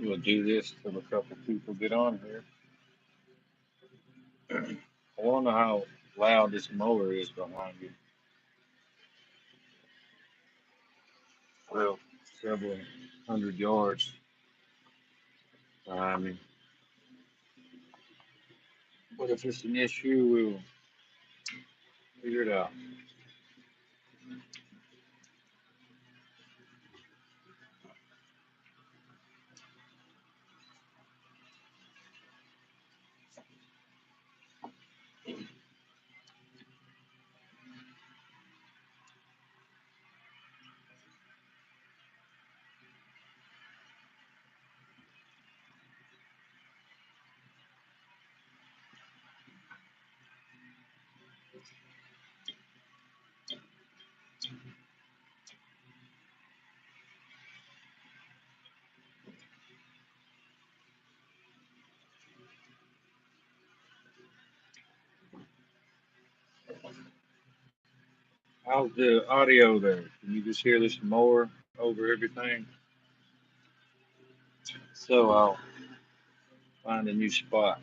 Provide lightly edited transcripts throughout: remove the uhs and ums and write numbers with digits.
We'll do this till a couple people get on here. I want to know how loud this mower is behind you. Well, several hundred yards behind me. But if it's an issue, we'll figure it out. How's the audio there? Can you just hear this mower over everything? So I'll find a new spot.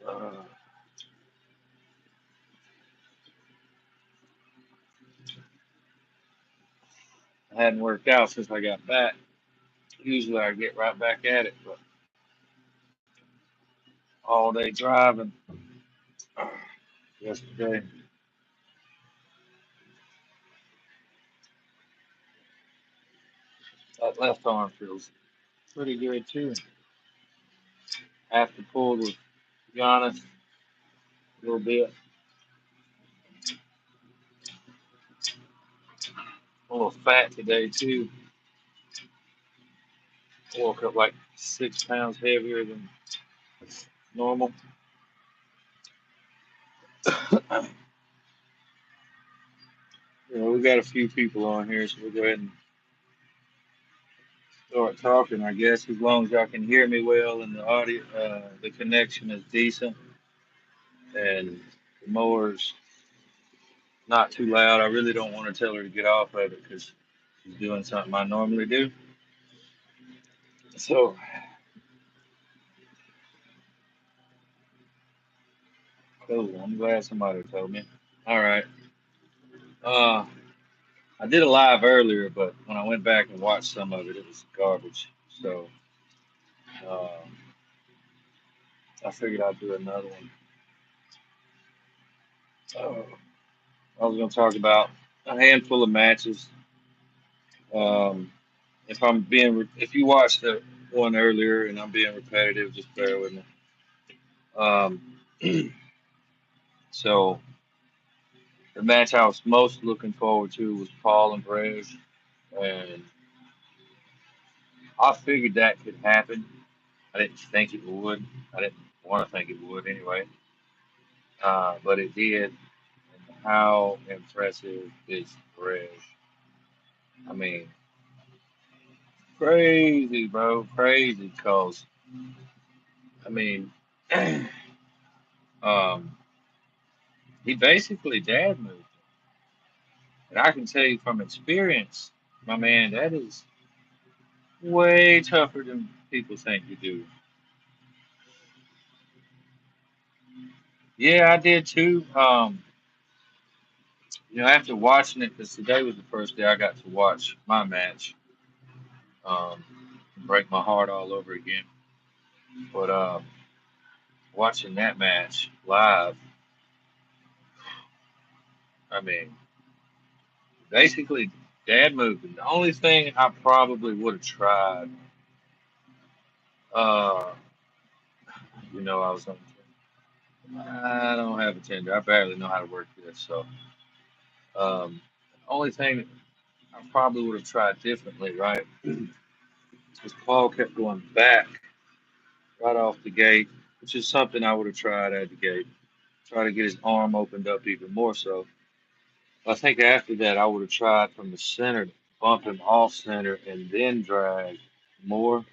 Uh, I hadn't worked out since I got back. Usually I get right back at it, but all day driving yesterday. That left arm feels pretty good too. Have to pull with Giannis a little bit. A little fat today too. Woke up like 6 pounds heavier than normal. We got a few people on here, so we'll go ahead and start talking. I guess as long as y'all can hear me well and the audio, the connection is decent, and the mower's not too loud. I really don't want to tell her to get off of it because she's doing something I normally do. So cool. I'm glad somebody told me. All right. Uh, I did a live earlier, but when I went back and watched some of it, it was garbage. So uh, I figured I'd do another one. Uh, I was going to talk about a handful of matches. Um, if you watched the one earlier and I'm being repetitive, just bear with me. Um, so the match I was most looking forward to was Paul and Perez, and I figured that could happen. I didn't think it would. I didn't want to think it would anyway, but it did. And how impressive is Perez? I mean, crazy, bro, crazy. Cause I mean, um, he basically dad moved, and I can tell you from experience, my man, that is way tougher than people think to do. Yeah, I did too. After watching it, because today was the first day I got to watch my match, um, break my heart all over again. But watching that match live, I mean, basically, dad moved. And the only thing I probably would have tried, uh, I was on. I don't have a tender. I barely know how to work this. So, only thing I probably would have tried differently, right? Because Paul kept going back right off the gate, which is something I would have tried at the gate. Try to get his arm opened up even more so. I think after that, I would have tried from the center, bump him off center, and then drag more,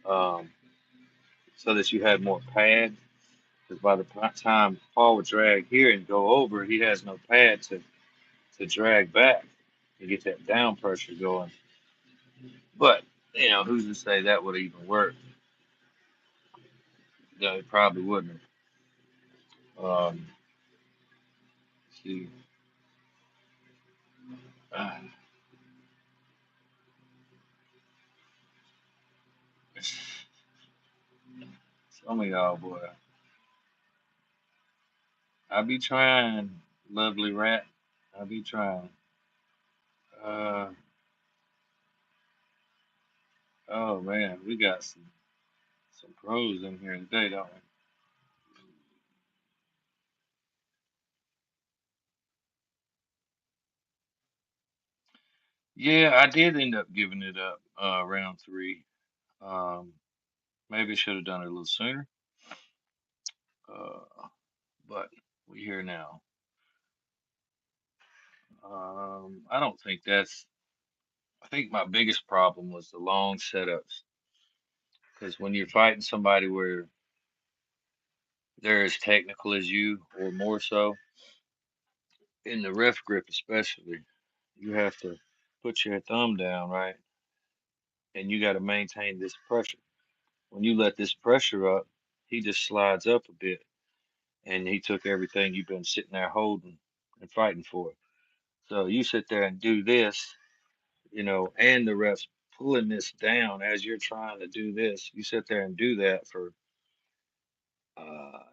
um, so that you had more pad. Because by the time Paul would drag here and go over, he has no pad to drag back to get that down pressure going. But, who's to say that would even work? No, it probably wouldn't have. See, uh, some of y'all, boy, I be trying, lovely rat. I be trying. Uh, oh man, we got some pros in here today, don't we? Yeah, I did end up giving it up round three. Um, maybe I should have done it a little sooner. But we here now. I don't think that's. I think my biggest problem was the long setups. Because when you're fighting somebody where they're as technical as you, or more so, in the ref grip especially, you have to put your thumb down, right? And you got to maintain this pressure. When you let this pressure up, he just slides up a bit, and he took everything you've been sitting there holding and fighting for. So you sit there and do this, and the ref's pulling this down as you're trying to do this. You sit there and do that for uh,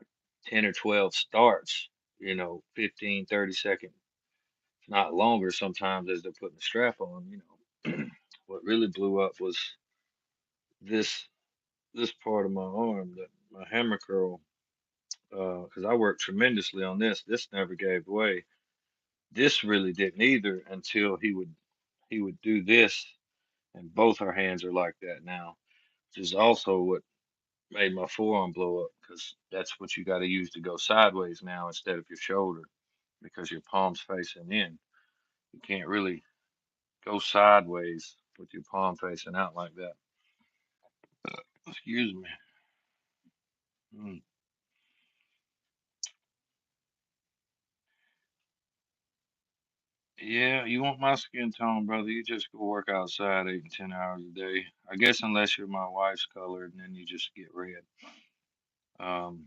10 or 12 starts, 15, 30 second, not longer sometimes as they're putting the strap on. What really blew up was this this part of my arm, my hammer curl, because I worked tremendously on this. This never gave way. This really didn't either until he would do this, and both our hands are like that now, which is also what made my forearm blow up because that's what you got to use to go sideways now instead of your shoulder because your palm's facing in. You can't really go sideways with your palm facing out like that. Excuse me. Mm. Yeah, you want my skin tone, brother? You just go work outside 8 and 10 hours a day. I guess unless you're my wife's color, and then you just get red. Um,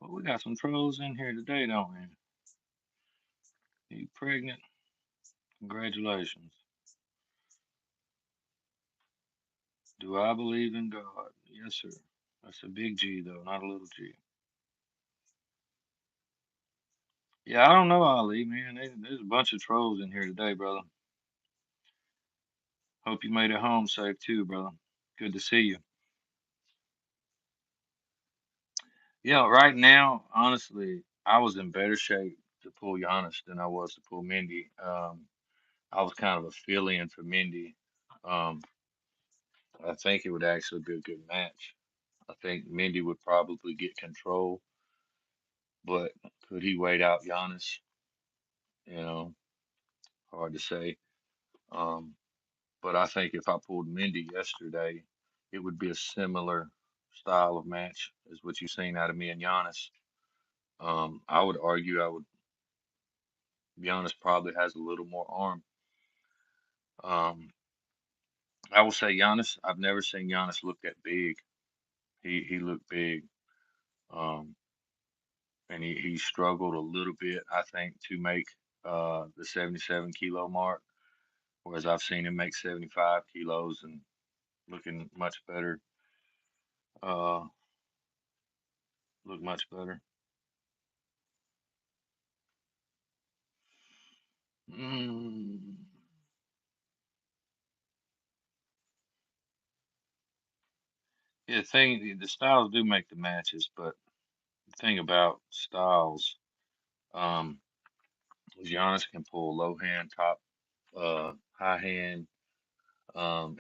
but we got some trolls in here today, don't we? You pregnant? Congratulations. Do I believe in God? Yes, sir. That's a big G, though, not a little G. Yeah, I don't know, Ali, man. There's a bunch of trolls in here today, brother. Hope you made it home safe, too, brother. Good to see you. Yeah, right now, honestly, I was in better shape to pull Giannis than I was to pull Mindy. I was kind of a fill-in for Mindy. Um, I think it would actually be a good match. I think Mindy would probably get control, but could he wait out Giannis? You know, hard to say. Um, but I think if I pulled Mindy yesterday, it would be a similar style of match as what you've seen out of me and Giannis. I would argue I would Giannis probably has a little more arm. Um, I will say Giannis. I've never seen Giannis look that big. He looked big, um, and he struggled a little bit. I think to make the 77 kilo mark, whereas I've seen him make 75 kilos and looking much better. Uh, look much better. Mm, yeah, the styles do make the matches, but the thing about styles, um, is Giannis can pull low hand, top, high hand,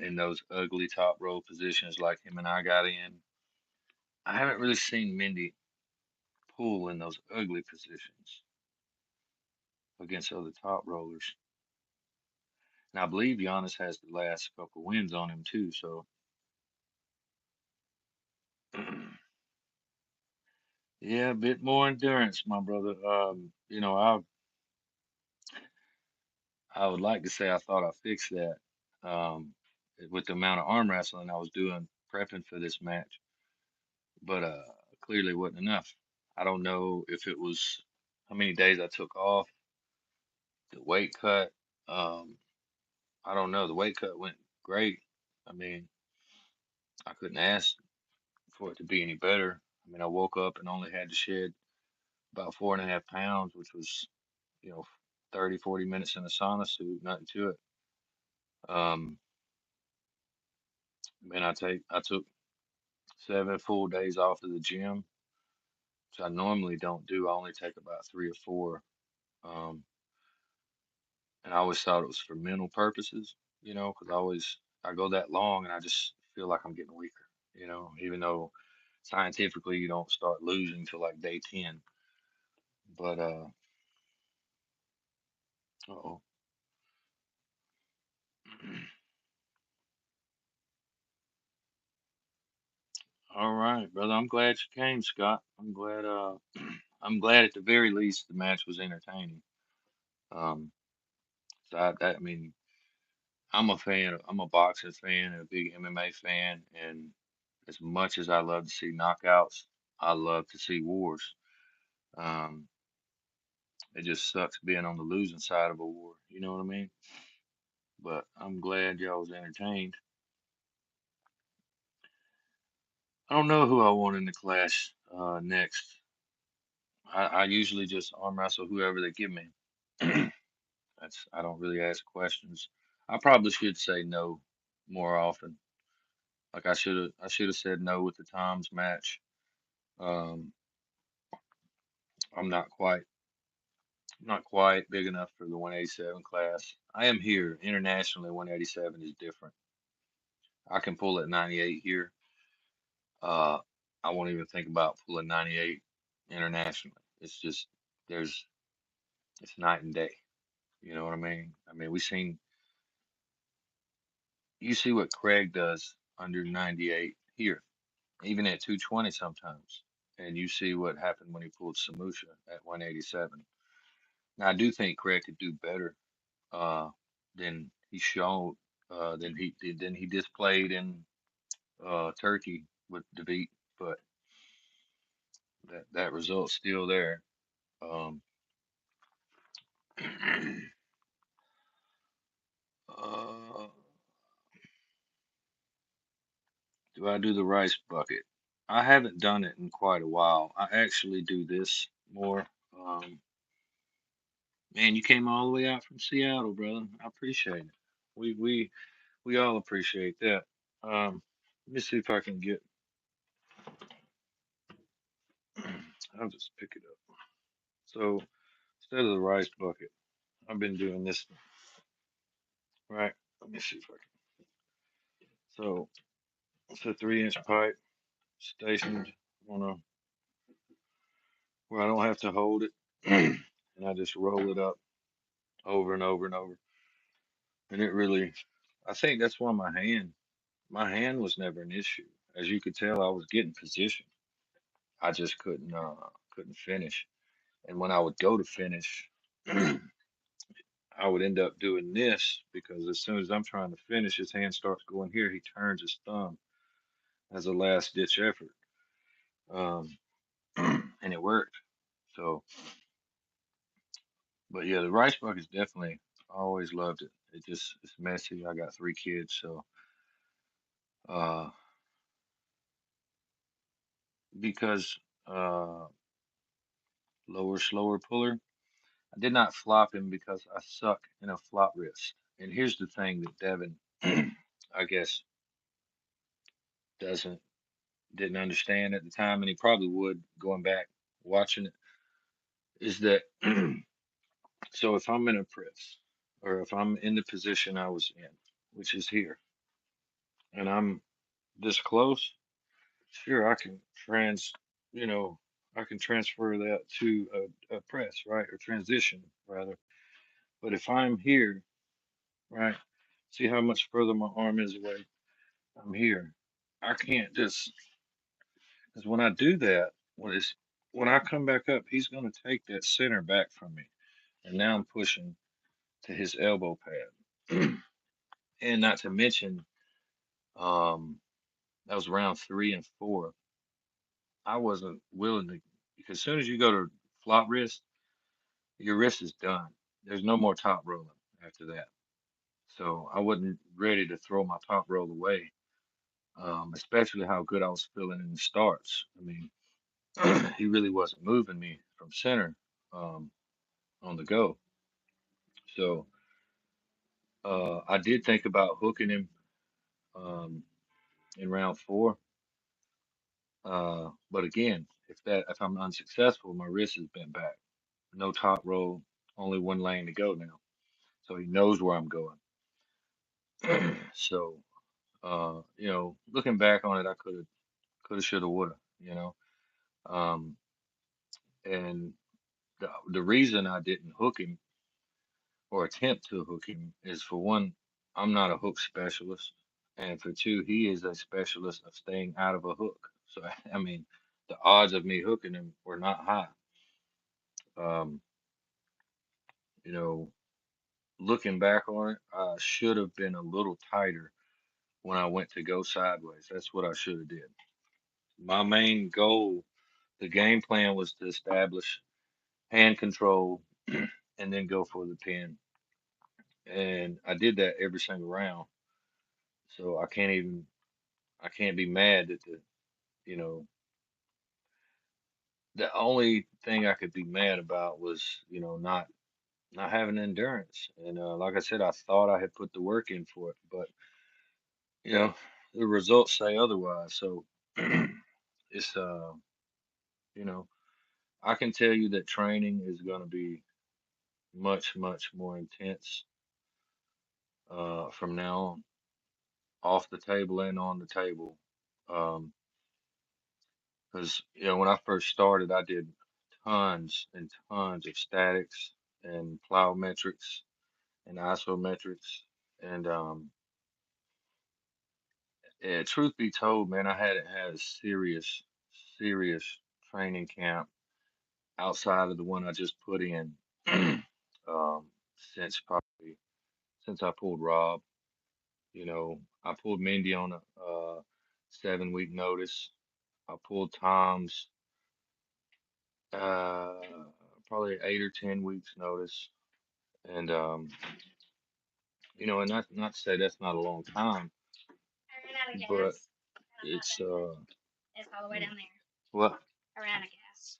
in those ugly top row positions like him and I got in. I haven't really seen Mindy pull in those ugly positions against other top rollers. And I believe Giannis has the last couple wins on him too. So Yeah, a bit more endurance, my brother. I would like to say I thought I fixed that um, with the amount of arm wrestling I was doing prepping for this match, but clearly wasn't enough. I don't know if it was how many days I took off, the weight cut. Um, I don't know. The weight cut went great. I mean, I couldn't ask for it to be any better. I mean, I woke up and only had to shed about 4.5 pounds, which was, you know, 30, 40 minutes in the sauna suit, nothing to it. Um, Man, I took 7 full days off of the gym, which I normally don't do. I only take about 3 or 4. Um, and I always thought it was for mental purposes, because I go that long and I just feel like I'm getting weaker, even though scientifically you don't start losing till like day 10. But oh, all right, brother. I'm glad you came, Scott. I'm glad. I'm glad at the very least the match was entertaining. Um, so I mean, I'm a fan. I'm a boxing fan and a big MMA fan, and as much as I love to see knockouts, I love to see wars. Um, it just sucks being on the losing side of a war. You know what I mean? But I'm glad y'all was entertained. I don't know who I want in the clash next. I usually just arm wrestle whoever they give me. I don't really ask questions. I probably should say no more often. Like I should have said no with the Toms match. Um, I'm not quite big enough for the 187 class. I am here internationally. 187 is different. I can pull at 98 here. Uh, I won't even think about pulling 98 internationally. It's just there's it's night and day. You know what I mean? I mean, you see what Craig does under 98 here, even at 220 sometimes, and you see what happened when he pulled Samusha at 187. Now I do think Craig could do better uh, than he showed than he displayed in Turkey with David, but that result's still there. Um, uh, do I do the rice bucket? I haven't done it in quite a while. I actually do this more. Um, Man, you came all the way out from Seattle, brother. I appreciate it. We we we all appreciate that. Let me see if I can get. I'll just pick it up. So instead of the rice bucket, I've been doing this, right? Let me see if I can. So it's a 3-inch pipe stationed on a where I don't have to hold it, and I just roll it up over and over and over. And it really, I think that's why my hand was never an issue. As you could tell, I was getting position. I just couldn't finish. And when I would go to finish, I would end up doing this because as soon as I'm trying to finish, his hand starts going here. He turns his thumb as a last ditch effort, um, and it worked. So, but yeah, the rice bucket is definitely. I always loved it. It's messy. I got 3 kids, so uh, because uh, lower, slower puller. I did not flop him because I suck in a flop wrist. And here's the thing that Devin, I guess, doesn't didn't understand at the time, and he probably would going back watching it, is that so if I'm in a press or if I'm in the position I was in, which is here, and I'm this close, sure you know, I can transfer that to a press, right, or transition rather. But if I'm here, right, see how much further my arm is away. I'm here. I can't just because when I do that, what is? when I come back up, he's gonna take that center back from me, and now I'm pushing to his elbow pad, and not to mention, um, that was round 3 and 4. I wasn't willing to, because as soon as you go to flop wrist, your wrist is done. There's no more top rolling after that. So I wasn't ready to throw my top roll away, especially how good I was feeling in the starts. I mean, he really wasn't moving me from center um, on the go. So I did think about hooking him um, in round 4. But again, if I'm unsuccessful, my wrist is bent back. No top roll, only one lane to go now. So he knows where I'm going. So looking back on it, I coulda, shoulda, woulda. Um, and the reason I didn't hook him or attempt to hook him is, for one, I'm not a hook specialist, and for two, he is a specialist of staying out of a hook. So I mean, the odds of me hooking him were not high. Um, you know, looking back on it, I should have been a little tighter when I went to go sideways. That's what I should have did. My main goal, the game plan, was to establish hand control and then go for the pin. And I did that every single round. So I can't be mad that you know, the only thing I could be mad about was, not having endurance. And like I said, I thought I had put the work in for it, but you know, the results say otherwise. So it's you know, I can tell you that training is going to be much, much more intense from now on, off the table and on the table. Um, because when I first started, I did tons and tons of statics and plyometrics and isometrics, and yeah, truth be told, man, I hadn't had a serious, serious training camp outside of the one I just put in, um, since I pulled Rob. I pulled Mindy on a 7 week notice. I pulled Tom's uh, probably 8 or 10 weeks notice, and and not to say that's not a long time, I ran out of but gas. it's It's all the way down there. what, I ran out of gas.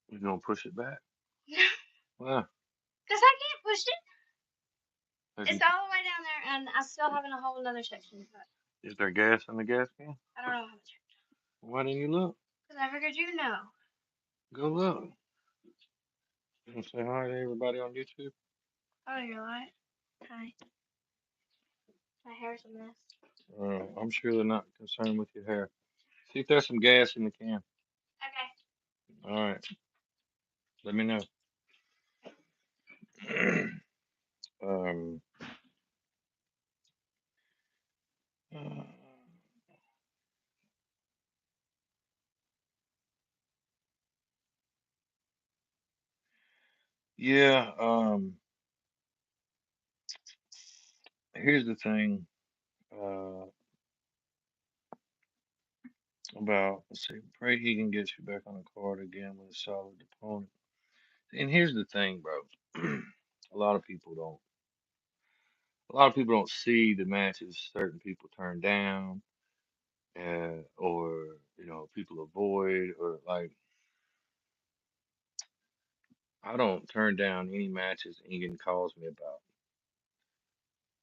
you gonna push it back? Because Well, I can't push it. if It's you, all the way down there, and I still have a whole another section. But is there gas in the gas can? I don't know how much. Why didn't you look? Because I figured you know. Go look. You wanna say hi to everybody on YouTube? Oh, you're right. Hi. My hair's a mess. I'm sure they're not concerned with your hair. See if there's some gas in the can. Okay. All right, let me know. um, uh, yeah. Here's the thing. Uh, about, let's see. Pray he can get you back on the card again with a solid opponent. And here's the thing, bro. a lot of people don't. A lot of people don't see the matches certain people turn down, or people avoid, or like, I don't turn down any matches Engin calls me about.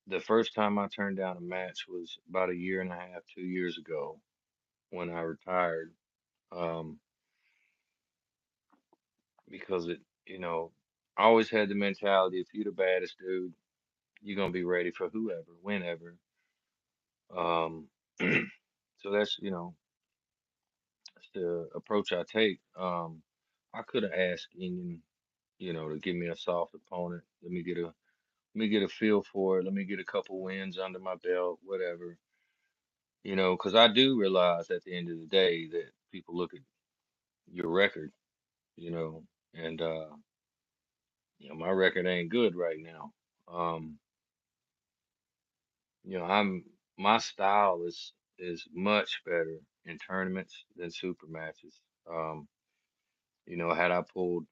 The first time I turned down a match was about a year and a half, 2 years ago when I retired. Um, because I always had the mentality, if you're the baddest dude, you're gonna be ready for whoever, whenever. Um, so that's the approach I take. I could have asked Engin, to give me a soft opponent. Let me get a feel for it. Let me get a couple wins under my belt, whatever. Because I do realize at the end of the day that people look at your record, and my record ain't good right now. Um, I'm my style is much better in tournaments than super matches. Had I pulled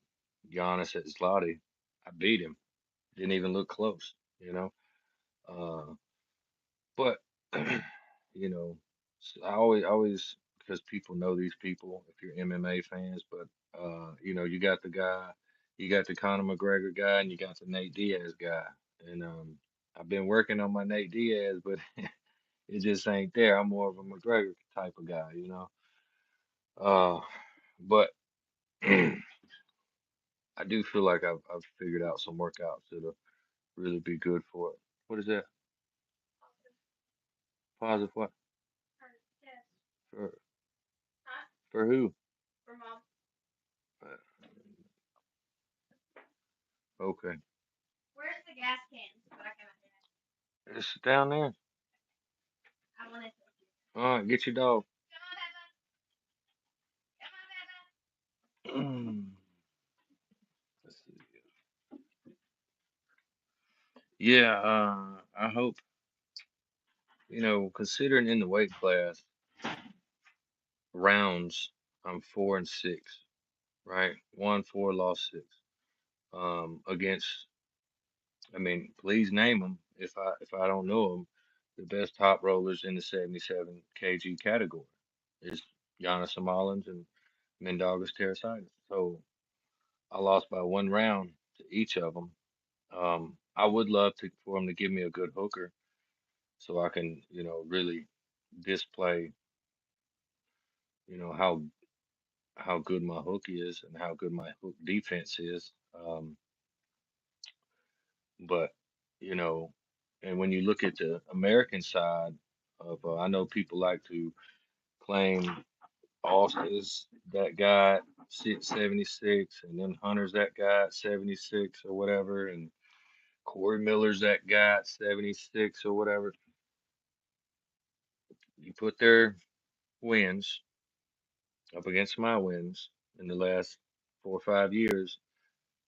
Giannis at Zloty, I beat him. Didn't even look close, you know. Uh, but I always because people know these people if you're MMA fans, but you got the guy, you got the Conor McGregor guy, and you got the Nate Diaz guy, and I've been working on my Nate Diaz, but it just ain't there. I'm more of a McGregor type of guy, you know. Uh, but I do feel like I've figured out some workouts that'll really be good for it. What is that? Positive what? For for who? Uh, Okay. It's down there. All right, get your dog. Let's see. Yeah, I hope, considering in the weight class rounds, I'm 4-6, right? Won four, lost six. Against, I mean, please name them if I don't know them. The best top rollers in the 77 kg category is Giannis Amalins and Mindaugas Terasaitis. So I lost by 1 round to each of them. I would love for him to give me a good hooker so I can, really display, how good my hook is and how good my hook defense is. But, you know, and when you look at the American side of, I know people like to claim Austin's that guy at 76, and then Hunter's that guy at 76 or whatever, and Corey Miller's that guy at 76 or whatever. You put their wins up against my wins in the last 4 or 5 years,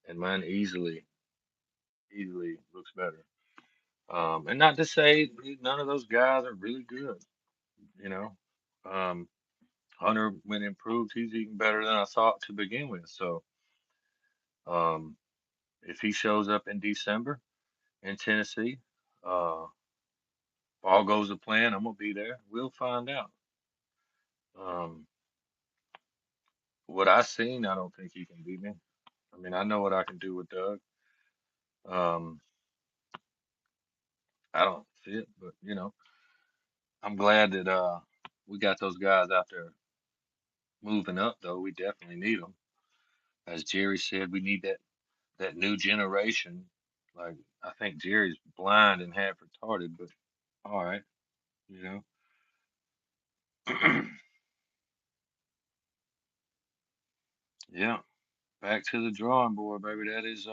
and mine easily looks better. And not to say none of those guys are really good, you know. Um, Hunter, when improved, he's even better than I thought to begin with. So, um, if he shows up in December in Tennessee, uh, if all goes to plan, I'm gonna be there. We'll find out. Um, what I seen, I don't think he can beat me. I mean, I know what I can do with Doug. Um, I don't see it, but I'm glad that we got those guys out there moving up. Though we definitely need them. As Jerry said, we need that new generation. Like I think Jerry's blind and half retarded, but all right, you know. Yeah, back to the drawing board, baby. That is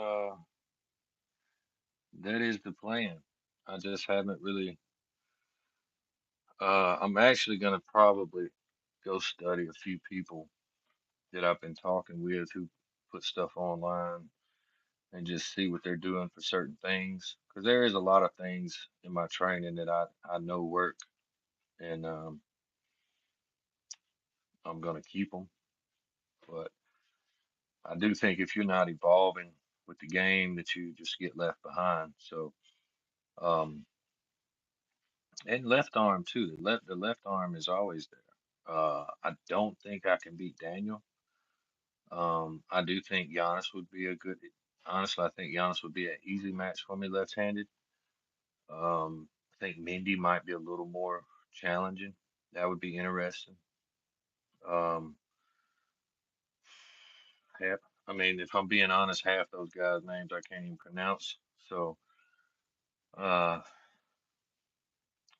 the plan. I just haven't really. I'm actually gonna probably go study a few people that I've been talking with who put stuff online and just see what they're doing for certain things. Because there is a lot of things in my training that I know work, and I'm gonna keep them. But I do think if you're not evolving with the game, that you just get left behind. So, um, and left arm too. The left arm is always there. I don't think I can beat Daniel. I do think Giannis would be a good. Honestly, I think Giannis would be an easy match for me left-handed. I think Mindy might be a little more challenging. That would be interesting. Um, half, I mean, if I'm being honest, half those guys' names I can't even pronounce. So, uh,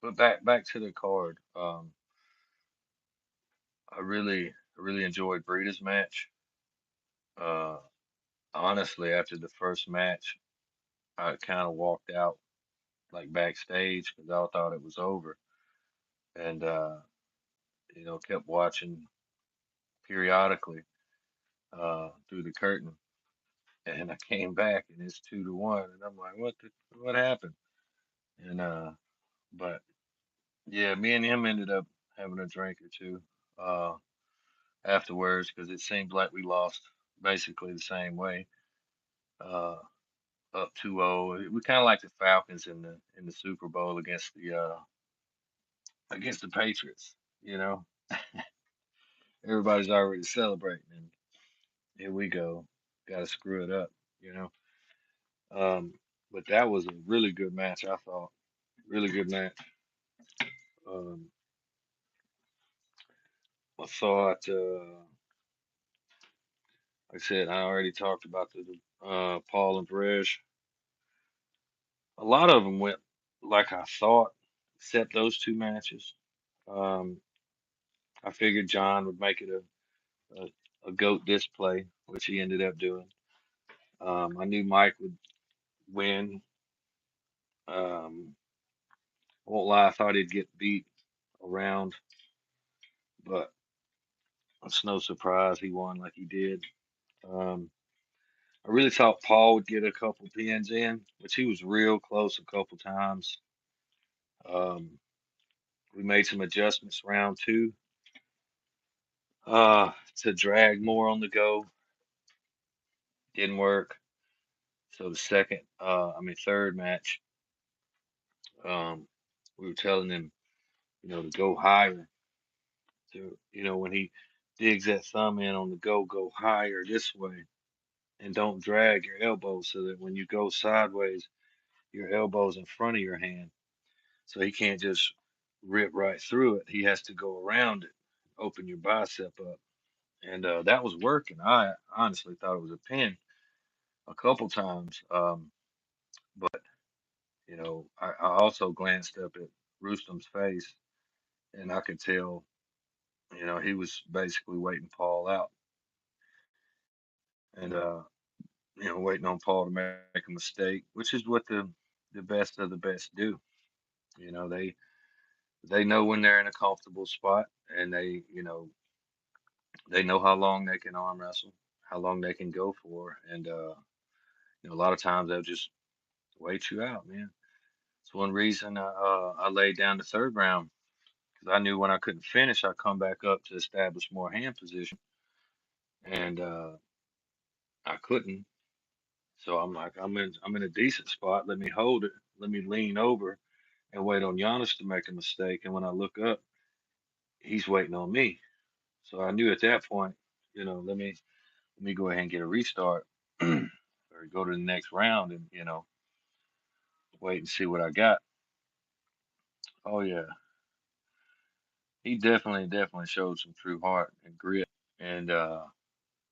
but back to the card. I really enjoyed Breda's match. Uh, honestly, after the first match, I kind of walked out like backstage because I thought it was over, and kept watching periodically. through the curtain, and I came back and it's 2-1, and I'm like, what happened? And but yeah, me and him ended up having a drink or two uh afterwards because it seemed like we lost basically the same way, uh up 2-0. We kind of like the Falcons in the Super Bowl against the Patriots. You know, everybody's already celebrating, and here we go, got to screw it up. You know, but that was a really good match. I thought really good match. Um, I thought, like I said, I already talked about the Paul and Perez. A lot of them went like I thought, except those two matches. Um, I figured John would make it a goat display, which he ended up doing. I knew Mike would win. Won't lie, I thought he'd get beat around, but it's no surprise he won like he did. Um, I really thought Paul would get a couple pins in, which he was real close a couple times. Um, we made some adjustments round two to drag more on the go. Didn't work. So the third match, um, we were telling him, to go higher. To when he digs that thumb in on the go higher this way, and don't drag your elbows so that when you go sideways, your elbow's in front of your hand. So he can't just rip right through it. He has to go around it, open your bicep up. And that was working. I honestly thought it was a pin a couple times. But, I also glanced up at Rustom's face and I could tell, he was basically waiting Paul out and, waiting on Paul to make a mistake, which is what the best of the best do. You know, they know when they're in a comfortable spot and they know how long they can arm wrestle, how long they can go for, and a lot of times they'll just wait you out, man. It's one reason I laid down the third round because I knew when I couldn't finish, I'd come back up to establish more hand position, and I couldn't. So I'm like, I'm in a decent spot. Let me hold it. Let me lean over and wait on Giannis to make a mistake. And when I look up, he's waiting on me. So I knew at that point, let me go ahead and get a restart or go to the next round and, wait and see what I got. Oh yeah. He definitely showed some true heart and grit. And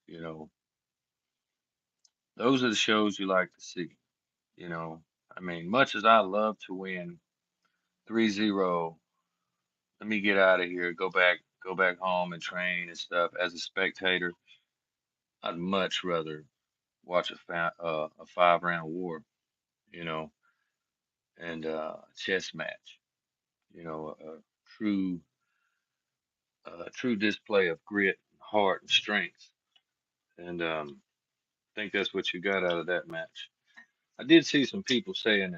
you know, those are the shows you like to see. You know, I mean, much as I love to win 3-0, let me get out of here, go back home and train and stuff. As a spectator, I'd much rather watch a 5 round war, you know, and chess match, a true true display of grit, heart, and strength. And I think that's what you got out of that match. I did see some people saying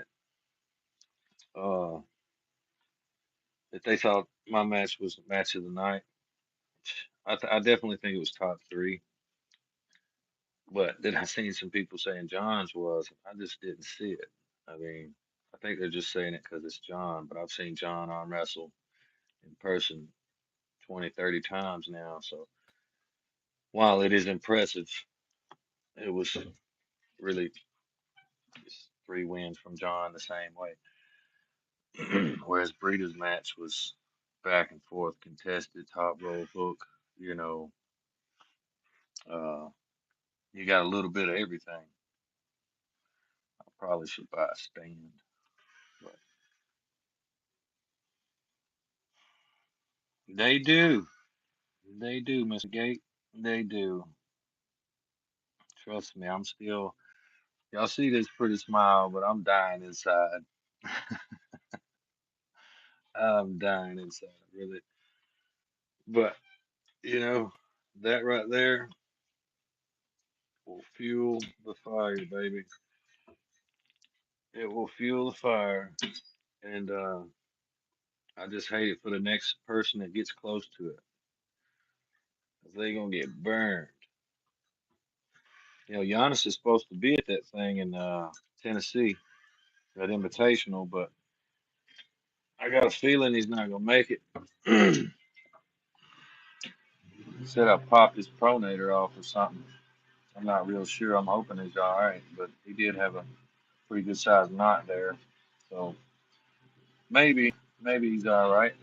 uh, that they thought my match was the match of the night. I definitely think it was top three, but then I seen some people saying John's was. I just didn't see it. I mean, I think they're just saying it because it's John, but I've seen John arm wrestle in person 20, 30 times now. So while it is impressive, it was really just 3 wins from John the same way. Whereas Breeder's match was back and forth, contested, top roll hook. You know, uh, you got a little bit of everything. I probably should buy a stand, but they do. They do, Mr. Gate. They do. Trust me, I'm still. Y'all see this pretty smile, but I'm dying inside. I'm dying inside, really. But, you know, that right there. will fuel the fire, baby. It will fuel the fire. And I just hate it for the next person that gets close to it, 'cause they gonna get burned. You know, Giannis is supposed to be at that thing in Tennessee, that invitational, but I got a feeling he's not gonna make it. Said I popped his pronator off or something. I'm not real sure. I'm hoping he's all right, but he did have a pretty good sized knot there, so maybe he's all right.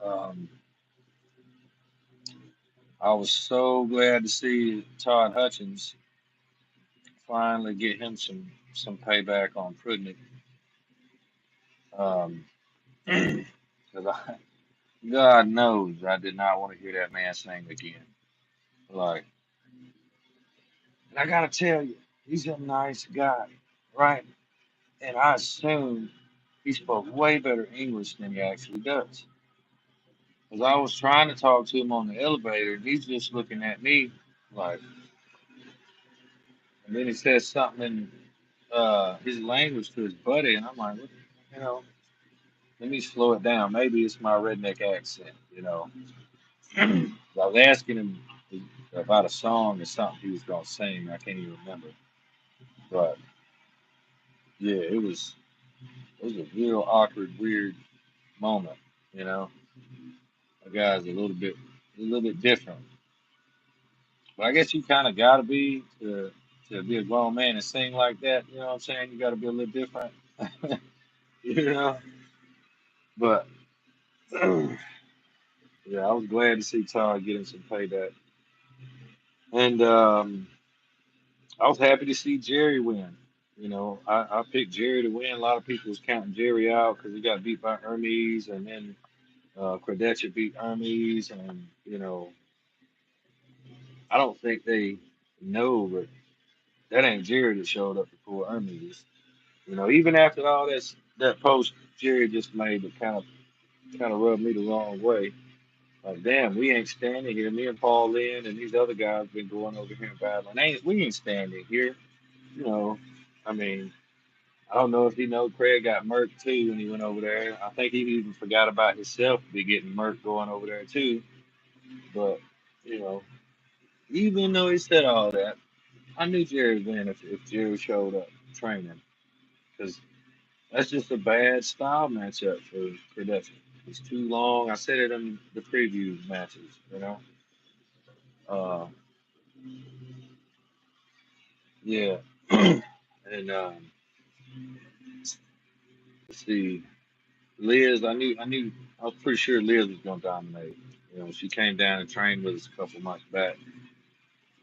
um, I was so glad to see Todd Hutchins finally get him some payback on Prudnick. Um, because God knows I did not want to hear that man's name again. Like, and I gotta tell you, he's a nice guy, right? And I assumed he spoke way better English than he actually does. Because I was trying to talk to him on the elevator, and he's just looking at me like, and then he says something in his language to his buddy, and I'm like, what, you know, let me slow it down. Maybe it's my redneck accent. I was asking him about a song or something he was gonna sing. I can't even remember, but yeah, it was a real awkward, weird moment. You know, the guy's a little bit different. But I guess you kind of gotta be to be a grown man and sing like that. You know what I'm saying? You gotta be a little different. you know. But yeah, I was glad to see Todd getting some payback, and I was happy to see Jerry win. I picked Jerry to win. A lot of people was counting Jerry out because he got beat by Hermes, and then Credetia beat Hermes, and I don't think they know, but that ain't Jerry that showed up before Hermes. Even after all that post Jerry just made, that kind of rubbed me the wrong way. Like, damn, we ain't standing here. Me and Paul Lynn and these other guys been going over here and battling. We ain't standing here. You know, I mean, I don't know if he know Craig got murked too when he went over there. I think he even forgot about himself to be getting murked going over there too. But you know, even though he said all that, I knew Jerry would win if Jerry showed up training, because that's just a bad style matchup for Production. It's too long. I said it in the preview matches. Uh, yeah, and let's see, Liz. I was pretty sure Liz was gonna dominate. She came down and trained with us a couple months back,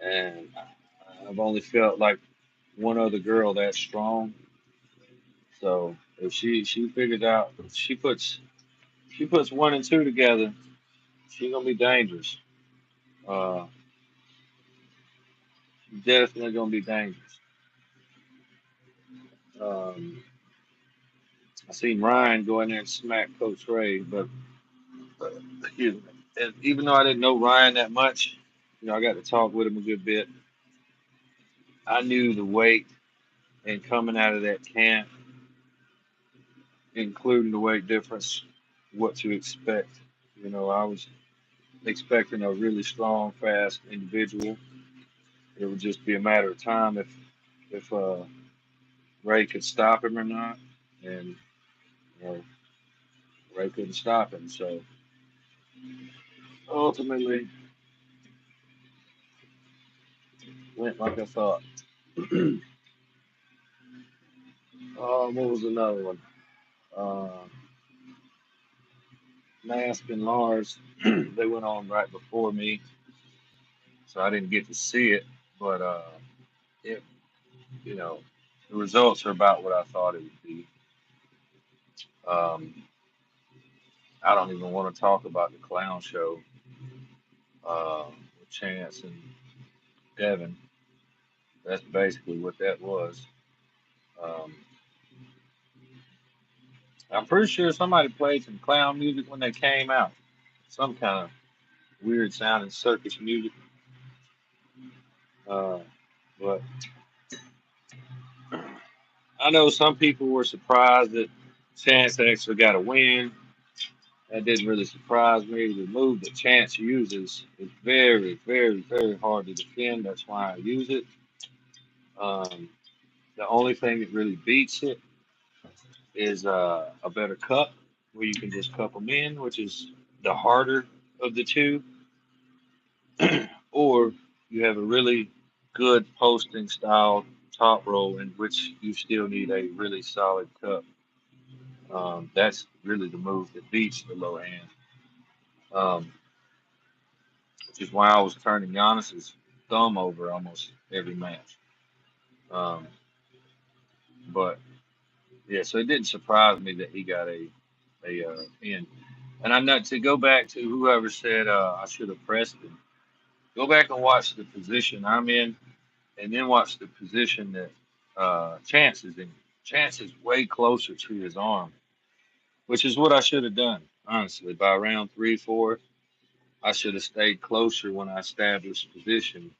and I've only felt like one other girl that strong. So if she figures out, she puts one and two together, she gonna be dangerous. Uh, Definitely gonna be dangerous. Um, I seen Ryan go in there and smack Coach Ray, but excuse me. And even though I didn't know Ryan that much, I got to talk with him a good bit. I knew the weight and coming out of that camp, including the weight difference, what to expect. I was expecting a really strong, fast individual. It would just be a matter of time if Ray could stop him or not, and you know, Ray couldn't stop him. So ultimately, went like I thought. What was another one? Uh, Mask and Lars, they went on right before me, so I didn't get to see it. But it, you know, the results are about what I thought it would be. Um, I don't even want to talk about the clown show with Chance and Devin. That's basically what that was. Um, I'm pretty sure somebody played some clown music when they came out. Some kind of weird sounding circus music. Uh, but I know some people were surprised that Chance actually got a win. That didn't really surprise me. The move that Chance uses is very, very, very hard to defend. That's why I use it. Um, the only thing that really beats it is a better cup where you can just cup them in, which is the harder of the two, or you have a really good posting style top roll in which you still need a really solid cup. That's really the move that beats the low hand, um, which is why I was turning Giannis's thumb over almost every match. Um, but yeah, so it didn't surprise me that he got a pin. And I know to go back to whoever said I should have pressed him. Go back and watch the position I'm in, and then watch the position that Chance is in. Chance is way closer to his arm, which is what I should have done. Honestly, by round three, four, I should have stayed closer when I established position.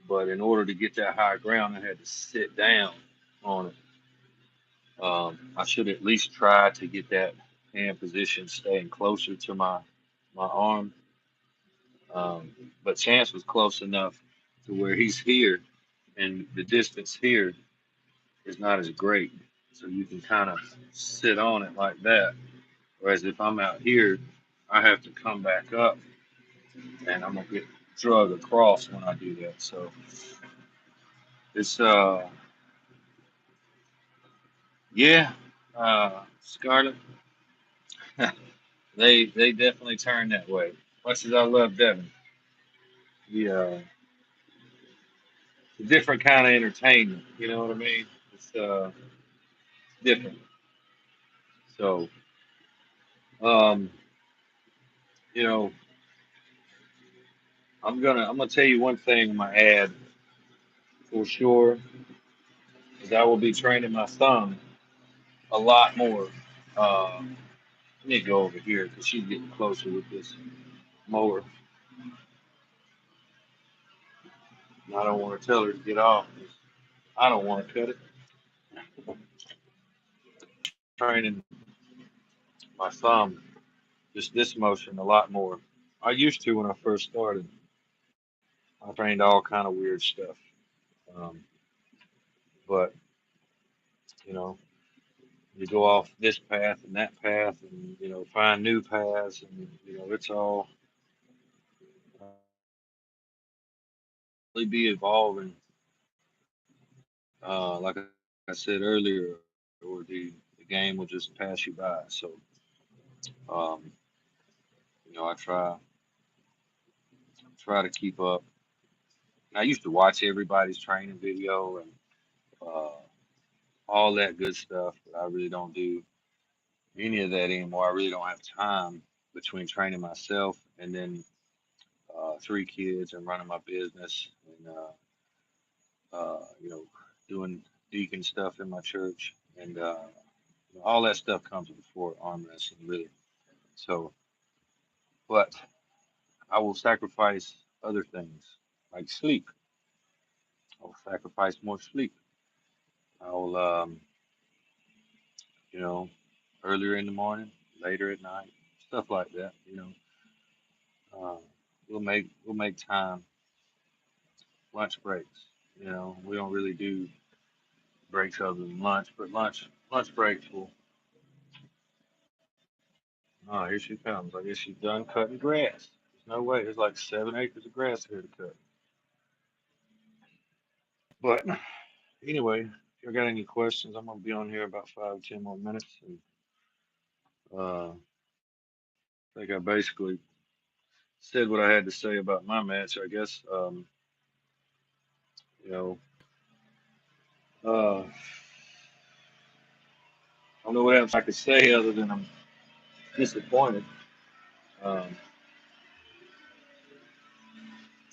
But in order to get that high ground, I had to sit down on it. I should at least try to get that hand position staying closer to my arm. But Chance was close enough to where he's here, and the distance here is not as great. So you can kind of sit on it like that. Whereas if I'm out here, I have to come back up, and I'm gonna get drug across when I do that. So it's yeah, Scarlett, they definitely turn that way. Much as I love Devin, the a different kind of entertainment. You know what I mean? It's different. So um, you know, I'm gonna tell you one thing. My ad for sure is I will be training my thumb a lot more. Let me go over here because she's getting closer with this mower. And I don't want to tell her to get off 'cause I don't want to cut it. Training my thumb, just this motion, a lot more. I used to when I first started. I trained all kind of weird stuff. Um, but you know, you go off this path and that path, and find new paths, and it's all really be evolving. Like I said earlier, or the game will just pass you by. So um, I try to keep up. I used to watch everybody's training video and uh, all that good stuff, but I really don't do any of that anymore. I really don't have time between training myself and then three kids and running my business and doing deacon stuff in my church and all that stuff comes before arm wrestling, really. So, but I will sacrifice other things like sleep. I will sacrifice more sleep. I will, you know, earlier in the morning, later at night, stuff like that. Uh, we'll make time, lunch breaks. We don't really do breaks other than lunch, but lunch breaks will. Oh, here she comes. I guess she's done cutting grass. There's no way. There's like 7 acres of grass here to cut. But anyway, if you got any questions, I'm gonna be on here about 5 or 10 more minutes, and I think I basically said what I had to say about my match. I guess you know. I don't know what else I could say other than I'm disappointed. Um,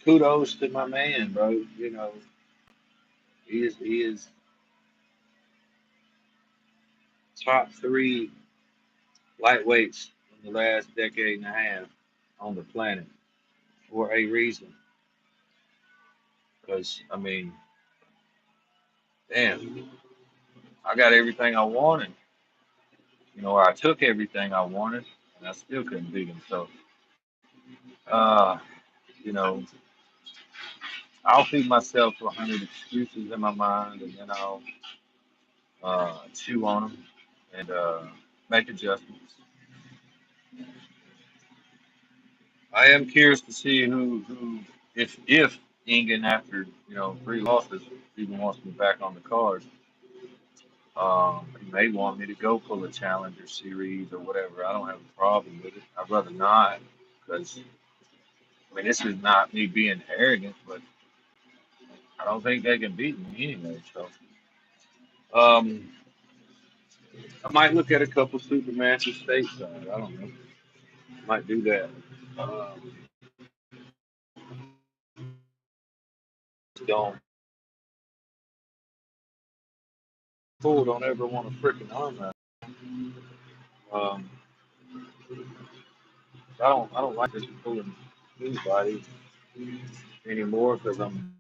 Kudos to my man, bro. He is top three lightweights in the last decade and a half on the planet for a reason. Because I mean, damn, I got everything I wanted. I took everything I wanted, and I still couldn't beat him. So, uh, you know, I'll feed myself to 100 excuses in my mind, and then I'll chew on them and make adjustments. I am curious to see who if Engan after three losses even wants me back on the cards. He may want me to go pull a Challenger Series or whatever. I don't have a problem with it. I'd rather not because I mean this is not me being arrogant, but I don't think they can beat me anyway. So um, I might look at a couple super matches stateside. I don't know. Might do that. Um, don't fool. Don't ever want to freaking arm that. Um, I don't like just pulling anybody anymore because I'm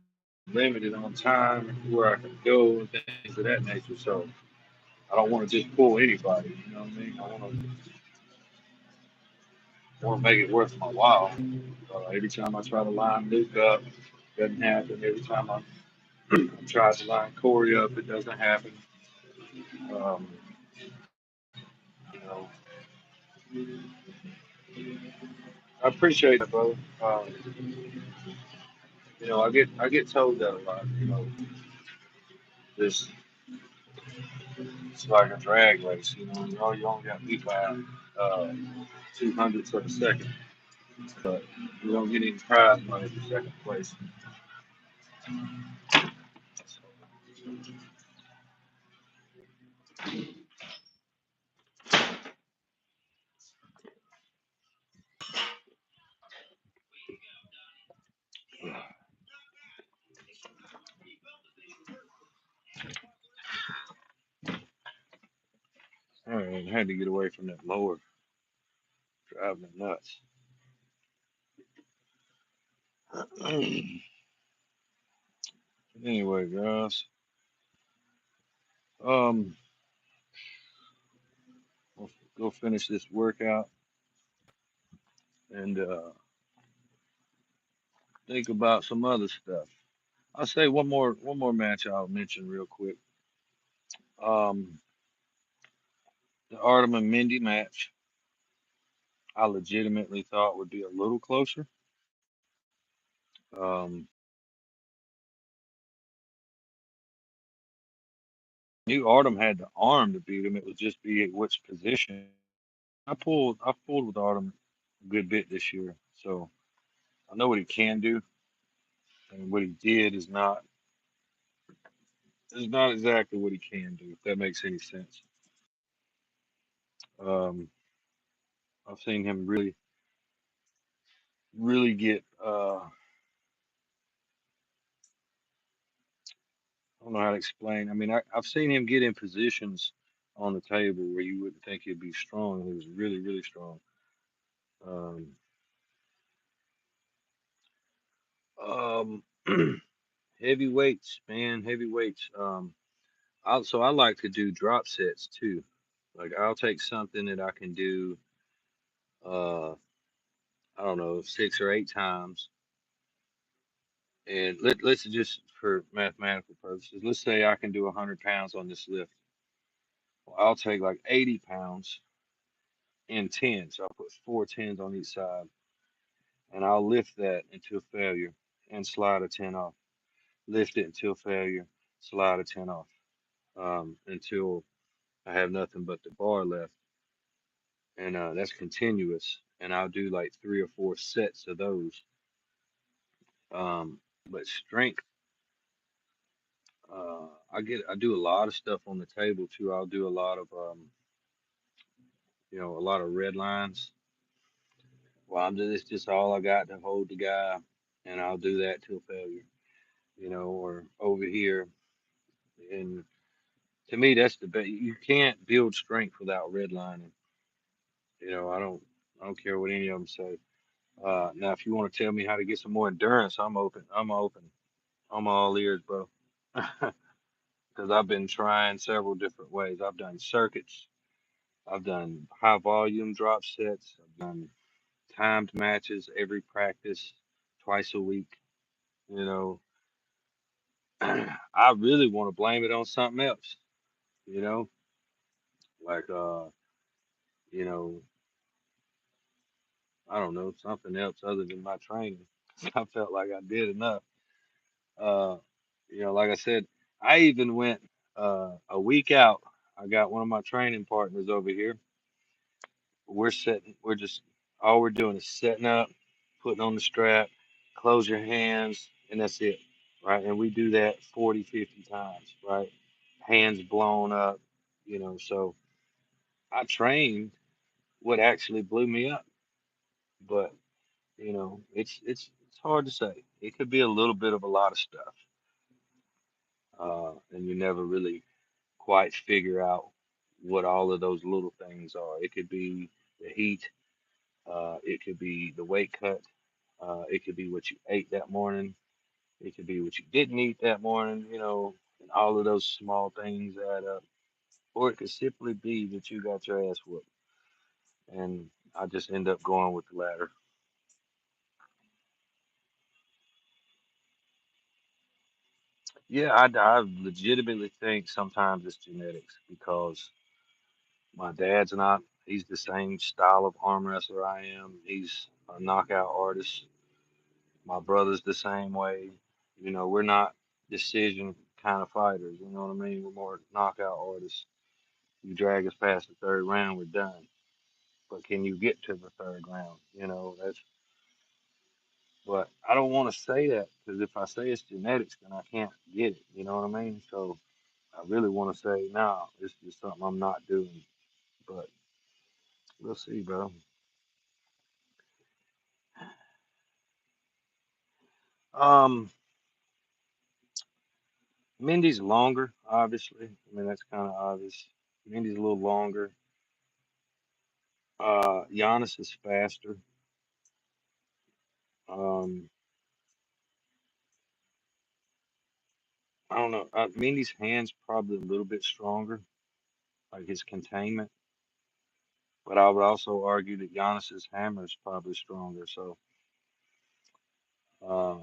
limited on time where I can go and things of that nature. So I don't want to just pull anybody. You know what I mean? I want to make it worth my while. Every time I try to line Luke up, doesn't happen. Every time I try to line Corey up, it doesn't happen. Um, you know, I appreciate that, brother. I get told that a lot. This it's like a drag race. You only got beat by uh, 200ths of a second, but you don't get any prize money for second place. All right, I had to get away from that mower driving me nuts. Anyway, guys, um, I'll go finish this workout and think about some other stuff. I'll say one more match I'll mention real quick. Um, the Artem and Mindy match, I legitimately thought would be a little closer. Um, knew Artem had the arm to beat him. It would just be at which position. I've pulled with Artem a good bit this year, so I know what he can do, and what he did is not exactly what he can do. If that makes any sense. Um, I've seen him really, really get. I don't know how to explain. I mean, I've seen him get in positions on the table where you wouldn't think he'd be strong. He was really, really strong. Um, um, heavyweights, man, heavyweights. I like to do drop sets too. Like I'll take something that I can do, uh, I don't know, 6 or 8 times, and let's just for mathematical purposes, let's say I can do 100 pounds on this lift. Well, I'll take like 80 pounds in tens. I'll put four tens on each side, and I'll lift that until failure and slide a 10 off. Lift it until failure, slide a 10 off, until I have nothing but the bar left, and that's continuous. And I'll do like 3 or 4 sets of those. But strength, I do a lot of stuff on the table too. I'll do a lot of red lines. Well, it's just all I got to hold the guy, and I'll do that till failure. Or over here, and to me, that's the best. You can't build strength without redlining. I don't care what any of them say. Now, if you want to tell me how to get some more endurance, I'm open. I'm open. I'm all ears, bro. Because I've been trying several different ways. I've done circuits. I've done high volume drop sets. I've done timed matches every practice, twice a week. You know, I really want to blame it on something else. You know, like you know, I don't know, something else other than my training. I felt like I did enough. Uh, like I said, I even went a week out. I got one of my training partners over here. We're just, all we're doing is setting up, putting on the strap, close your hands, and that's it, right? And we do that 40, 50 times, right? Hands blown up, so I trained what actually blew me up, but it's hard to say. It could be a little bit of a lot of stuff, and you never really quite figure out what all of those little things are. It could be the heat, it could be the weight cut, it could be what you ate that morning, it could be what you didn't eat that morning, and all of those small things add up. Or it could simply be that you got your ass whooped, and I just end up going with the latter. Yeah, I legitimately think sometimes it's genetics because my dad's not. He's the same style of arm wrestler I am. He's a knockout artist. My brother's the same way. We're not decision kind of fighters. You know what I mean? We're more knockout artists. You drag us past the third round, we're done. But can you get to the third round? That's. But I don't want to say that because if I say it's genetics, then I can't get it. You know what I mean? So I really want to say, no, it's just something I'm not doing. But we'll see, bro. Um, Mindy's longer, obviously. I mean, that's kind of obvious. Mindy's a little longer. Giannis is faster. Um, I don't know. Mindy's hand's probably a little bit stronger, like his containment. But I would also argue that Giannis's hammer is probably stronger. So uh,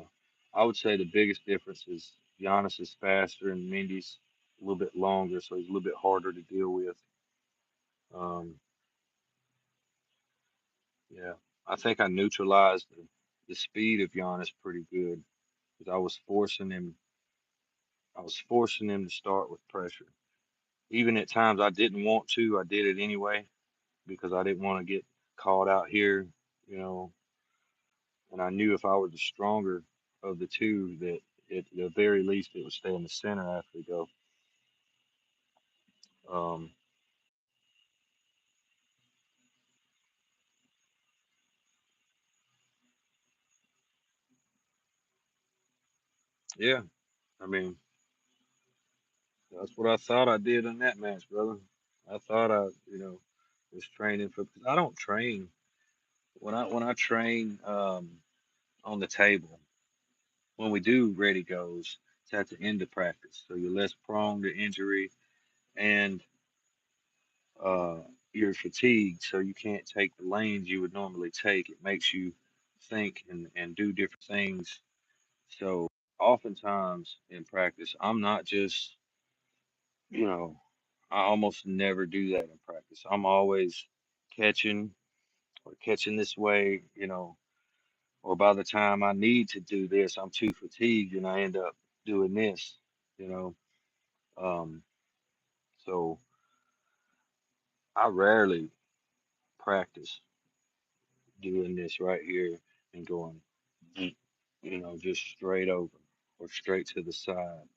I would say the biggest difference is Giannis is faster and Mindy's a little bit longer, so he's a little bit harder to deal with. Um, yeah, I think I neutralized the speed of Giannis pretty good because I was forcing him. I was forcing him to start with pressure. Even at times I didn't want to, I did it anyway because I didn't want to get caught out here, you know. And I knew if I were the stronger of the two, that at the very least it would stay in the center after we go. Um, yeah, I mean that's what I thought I did in that match, brother. I thought I, was training for because I don't train when I train on the table. When we do ready goes, it's at the end of practice, so you're less prone to injury and uh, you're fatigued, so you can't take the lanes you would normally take. It makes you think and do different things. So oftentimes in practice, I'm not just, you know, I almost never do that in practice. I'm always catching or catching this way, or by the time I need to do this, I'm too fatigued and I end up doing this, you know. Um, so I rarely practice doing this right here and going, "Yeet," just straight over or straight to the side.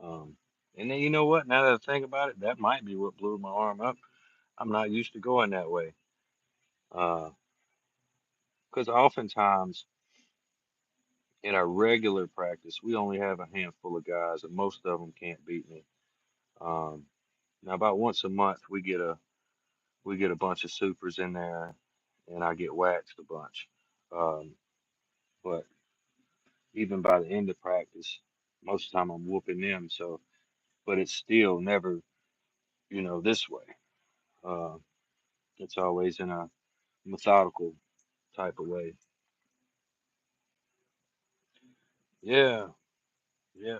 Um, and then you know what? Now that I think about it, that might be what blew my arm up. I'm not used to going that way. Because oftentimes in our regular practice, we only have a handful of guys, and most of them can't beat me. Um, Now about once a month, we get a bunch of supers in there, and I get waxed a bunch. Um, but even by the end of practice, most of the time I'm whooping them. So, but it's still never, this way. Uh, it's always in a methodical type of way. Yeah, yeah,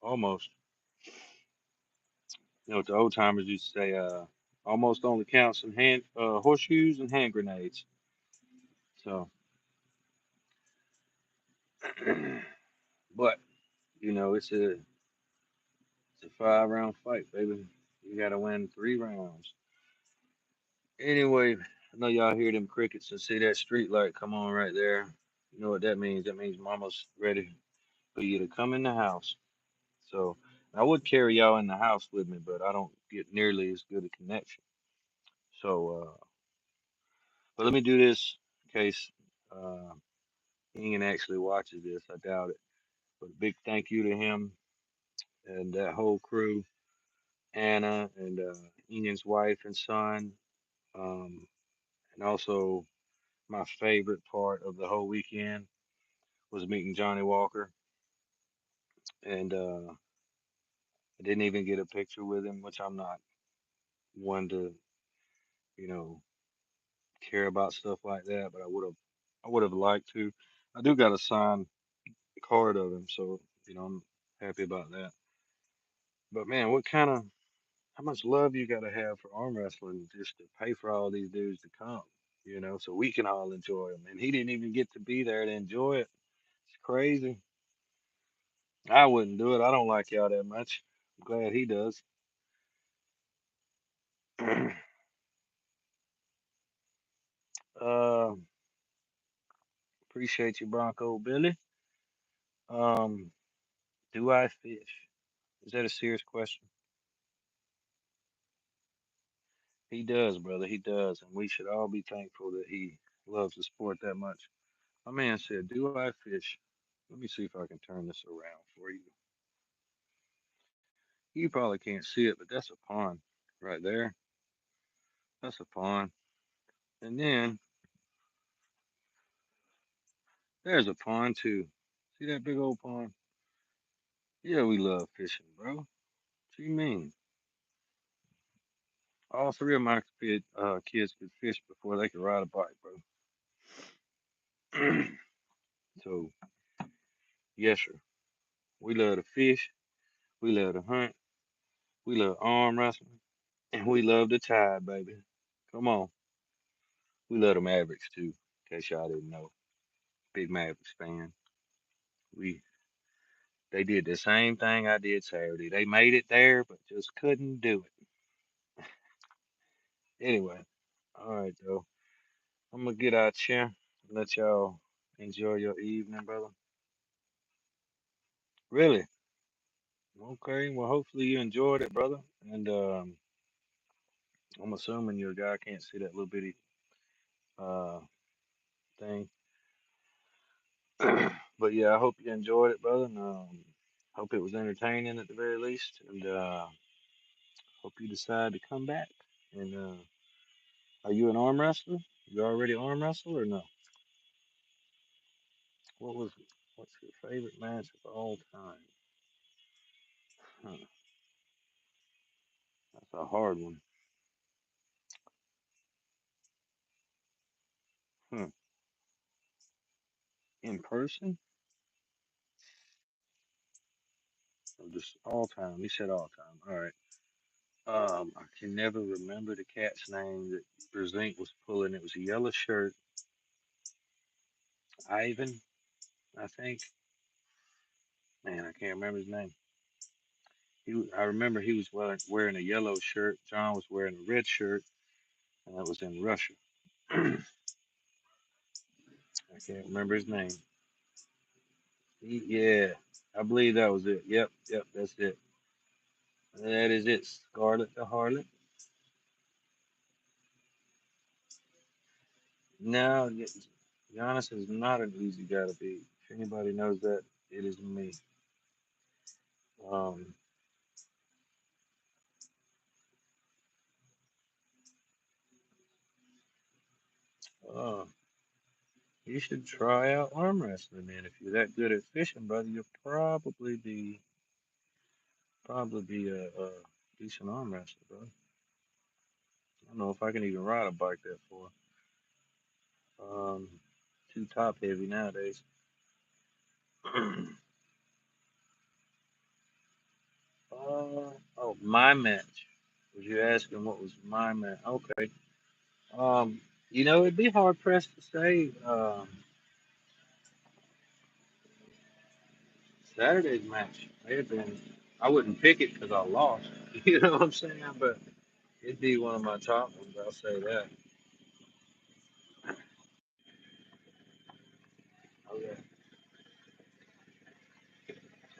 almost. What the old timers used to say, almost only counts in horseshoes and hand grenades. So, but it's a 5 round fight, baby. You gotta win 3 rounds. Anyway, I know y'all hear them crickets and see that street light come on right there. You know what that means? That means mama's ready for you to come in the house. So I would carry y'all in the house with me, but I don't get nearly as good a connection. So, but let me do this in case uh, Ian actually watches this. I doubt it. But a big thank you to him and that whole crew, Anna and Ian's wife and son, um, and also my favorite part of the whole weekend was meeting Johnny Walker, and I didn't even get a picture with him, which I'm not one to, you know, care about stuff like that, but I would have liked to. I do got a signed card of him, so I'm happy about that. But man, how much love you got to have for arm wrestling just to pay for all these dudes to come, so we can all enjoy them. And he didn't even get to be there to enjoy it. It's crazy. I wouldn't do it. I don't like y'all that much. I'm glad he does. uh, Appreciate you, Bronco Billy. Um, do I fish? Is that a serious question? He does, brother. He does, and we should all be thankful that he loves the sport that much. My man said, "Do I fish?" Let me see if I can turn this around for you. You probably can't see it, but that's a pond right there. That's a pond, and then there's a pond too. See that big old pond? Yeah, we love fishing, bro. What you mean? All three of my kids could fish before they could ride a bike, bro. So yes, sir. We love to fish. We love to hunt. We love arm wrestling. And we love the Tide, baby. Come on. We love the Mavericks too, in case y'all didn't know. Big Mavericks fan. We They did the same thing I did Saturday. They made it there, but just couldn't do it. Anyway, all right though. I'm gonna get out here and let y'all enjoy your evening, brother. Really? Okay. Well, hopefully you enjoyed it, brother. And I'm assuming your guy can't see that little bitty uh thing. But yeah, I hope you enjoyed it, brother. And hope it was entertaining at the very least. And hope you decide to come back. And are you an arm wrestler? You already arm wrestle or no? What was what's your favorite match of all time? Huh, that's a hard one. Hmm. In person or just all time? You said all time. All right. I can never remember the cat's name that Brezink was pulling. It was a yellow shirt. Ivan, I think. Man, I can't remember his name. I remember he was wearing a yellow shirt. John was wearing a red shirt, and that was in Russia. I can't remember his name. Yeah, I believe that was it. Yep, yep, that's it. That is it. Scarlet the Harlot. No, Giannis is not an easy guy to beat. If anybody knows that, it is me. Um, uh, You should try out arm wrestling, man. If you're that good at fishing, brother, you'll probably be a decent arm wrestler, bro. I don't know if I can even ride a bike that far. Um, too top heavy nowadays. oh, my match. Was you asking what was my match? Okay. Um, it'd be hard pressed to say. Saturday's match may have been. I wouldn't pick it because I lost. You know what I'm saying? But it'd be one of my top ones. I'll say that. Oh yeah.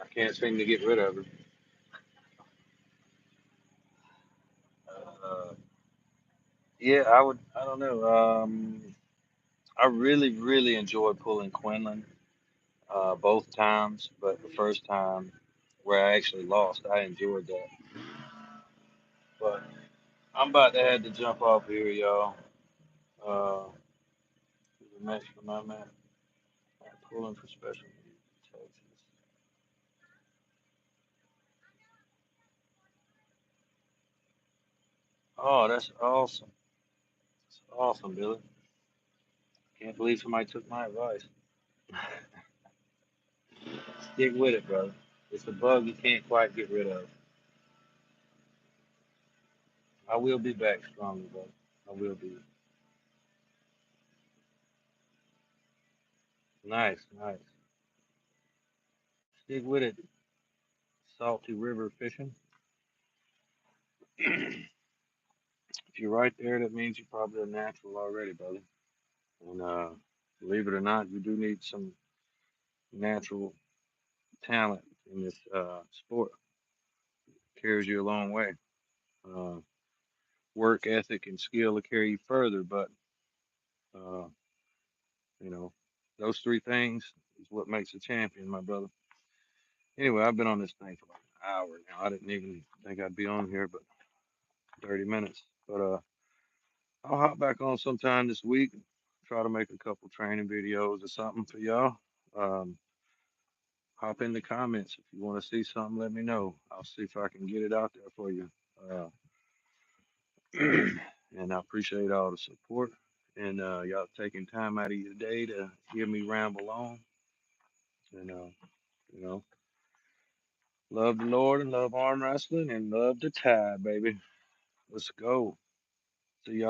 I can't seem to get rid of her. Uh, yeah, I would. I don't know. I really, really enjoyed pulling Quinlan both times, but the first time where I actually lost, I enjoyed that. But I'm about to have to jump off here, y'all. Uh, the match for my man. Pulling for special needs, Texas. Oh, that's awesome. That's awesome, Billy. Can't believe somebody took my advice. Stick with it, brother. It's a bug you can't quite get rid of. I will be back stronger, brother. I will be. Nice, nice. Stick with it. Salty river fishing. If you're right there, that means you're probably a natural already, brother. And believe it or not, you do need some natural talent in this sport. Carries you a long way. Uh, Work ethic and skill will carry you further, but uh, you know, those three things is what makes a champion, my brother. Anyway, I've been on this thing for like an hour now. I didn't even think I'd be on here, but 30 minutes. But I'll hop back on sometime this week. Try to make a couple training videos or something for y'all. Um, Hop in the comments if you want to see something. Let me know. I'll see if I can get it out there for you. Uh, and I appreciate all the support and y'all taking time out of your day to hear me ramble on. And you know, love the Lord and love arm wrestling and love the tide, baby. Let's go. See y'all.